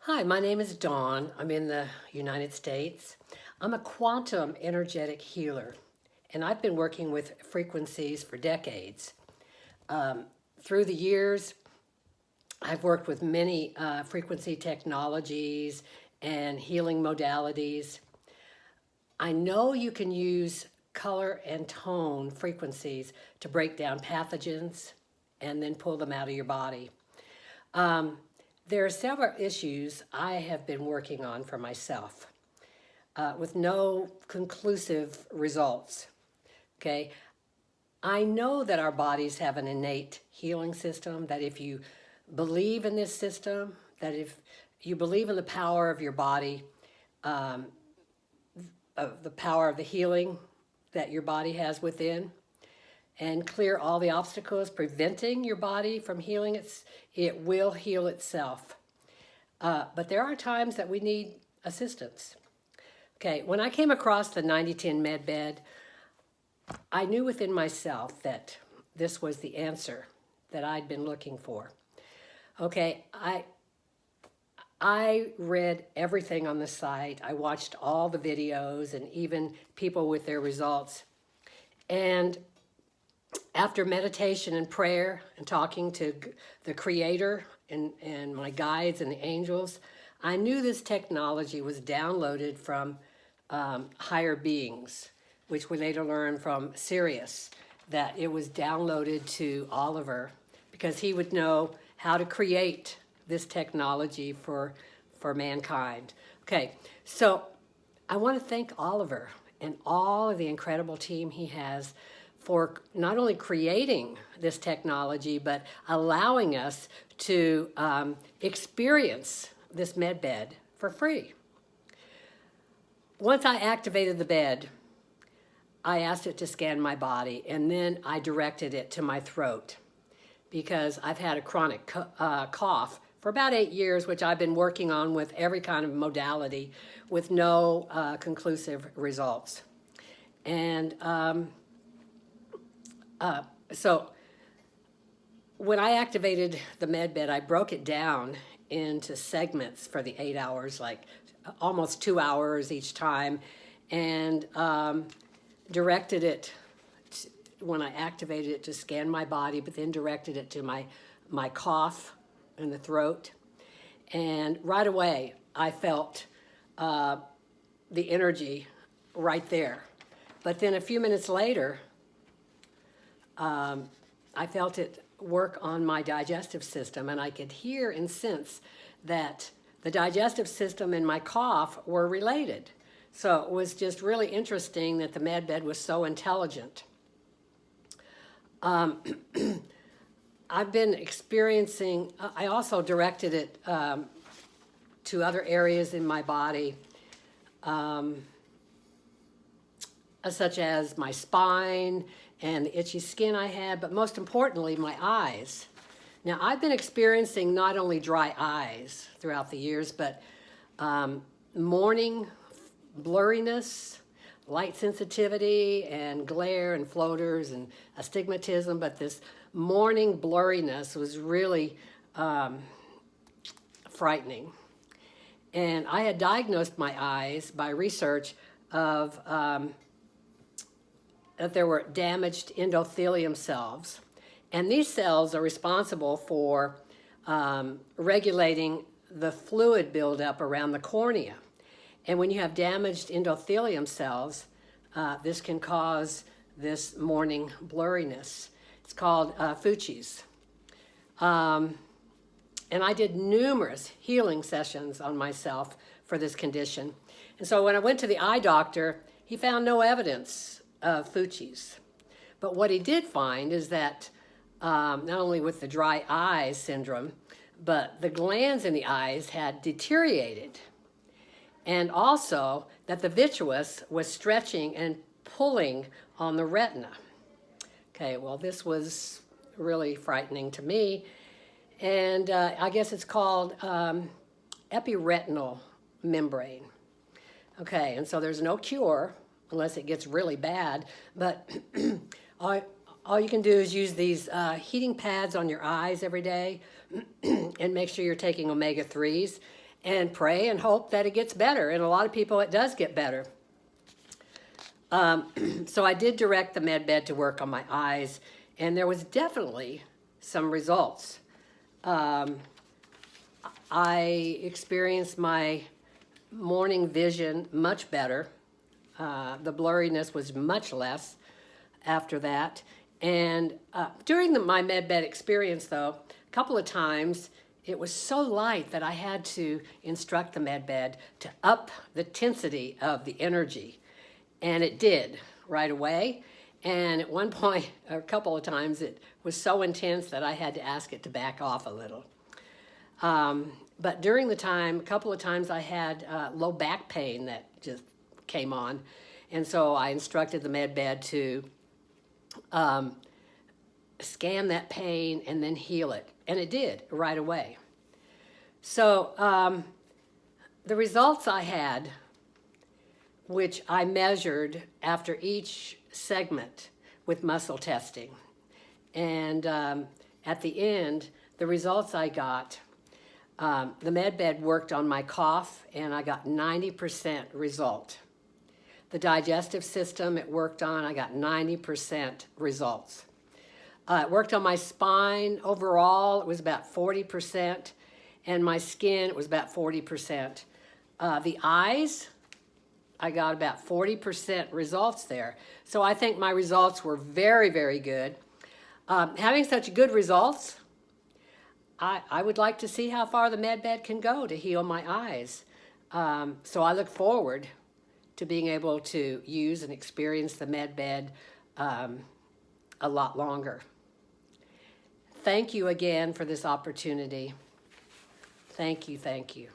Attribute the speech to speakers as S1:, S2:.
S1: Hi, my name is Dawn. I'm in the United States. I'm a quantum energetic healer, and I've been working with frequencies for decades. Through the years, I've worked with many frequency technologies and healing modalities. I know you can use color and tone frequencies to break down pathogens and then pull them out of your body. There are several issues I have been working on for myself with no conclusive results. Okay, I know that our bodies have an innate healing system, that if you believe in this system, that if you believe in the power of your body, of the power of the healing that your body has within, and clear all the obstacles preventing your body from healing, it will heal itself. But there are times that we need assistance. Okay, when I came across the 9010 med bed, I knew within myself that this was the answer that I'd been looking for. Okay, I read everything on the site. I watched all the videos and even people with their results. And after meditation and prayer and talking to the Creator and my guides and the angels, I knew this technology was downloaded from higher beings, which we later learned from Sirius, that it was downloaded to Oliver because he would know how to create this technology for mankind. Okay, so I want to thank Oliver and all of the incredible team he has for not only creating this technology, but allowing us to experience this med bed for free. Once I activated the bed, I asked it to scan my body, and then I directed it to my throat because I've had a chronic cough for about 8 years, which I've been working on with every kind of modality with no conclusive results. And so when I activated the med bed, I broke it down into segments for the 8 hours, like almost 2 hours each time, and directed it when I activated it to scan my body, but then directed it to my cough in the throat. And right away, I felt the energy right there. But then a few minutes later, I felt it work on my digestive system, and I could hear and sense that the digestive system and my cough were related. So it was just really interesting that the med bed was so intelligent. I've been experiencing, I also directed it to other areas in my body, such as my spine and the itchy skin I had, but most importantly, my eyes. Now, I've been experiencing not only dry eyes throughout the years, but morning blurriness, light sensitivity, and glare and floaters and astigmatism, but this morning blurriness was really frightening. And I had diagnosed my eyes by research of that there were damaged endothelium cells. And these cells are responsible for regulating the fluid buildup around the cornea. And when you have damaged endothelium cells, this can cause this morning blurriness. It's called Fuchsi's. And I did numerous healing sessions on myself for this condition. And so when I went to the eye doctor, he found no evidence of Fuchsi's. But what he did find is that not only with the dry eye syndrome, but the glands in the eyes had deteriorated. And also that the vitreous was stretching and pulling on the retina. Okay, well, this was really frightening to me. And I guess it's called epiretinal membrane. Okay, and so there's no cure unless it gets really bad, but all you can do is use these heating pads on your eyes every day and make sure you're taking omega-3s. and pray and hope that it gets better. And a lot of people, it does get better. So I did direct the med bed to work on my eyes, and there was definitely some results. I experienced my morning vision much better. The blurriness was much less after that. And during my med bed experience, though, a couple of times it was so light that I had to instruct the med bed to up the intensity of the energy. And it did right away. And at one point, a couple of times, it was so intense that I had to ask it to back off a little. But during the time, a couple of times I had low back pain that just came on. And so I instructed the med bed to scan that pain and then heal it. And it did right away. So the results I had, which I measured after each segment with muscle testing. And at the end, the results I got, the med bed worked on my cough, and I got 90% result. The digestive system it worked on, I got 90% results. It worked on my spine. Overall, it was about 40%, and my skin, it was about 40%. The eyes, I got about 40% results there. So I think my results were very, very good. Having such good results, I would like to see how far the med bed can go to heal my eyes. So I look forward to being able to use and experience the med bed a lot longer. Thank you again for this opportunity. Thank you, thank you.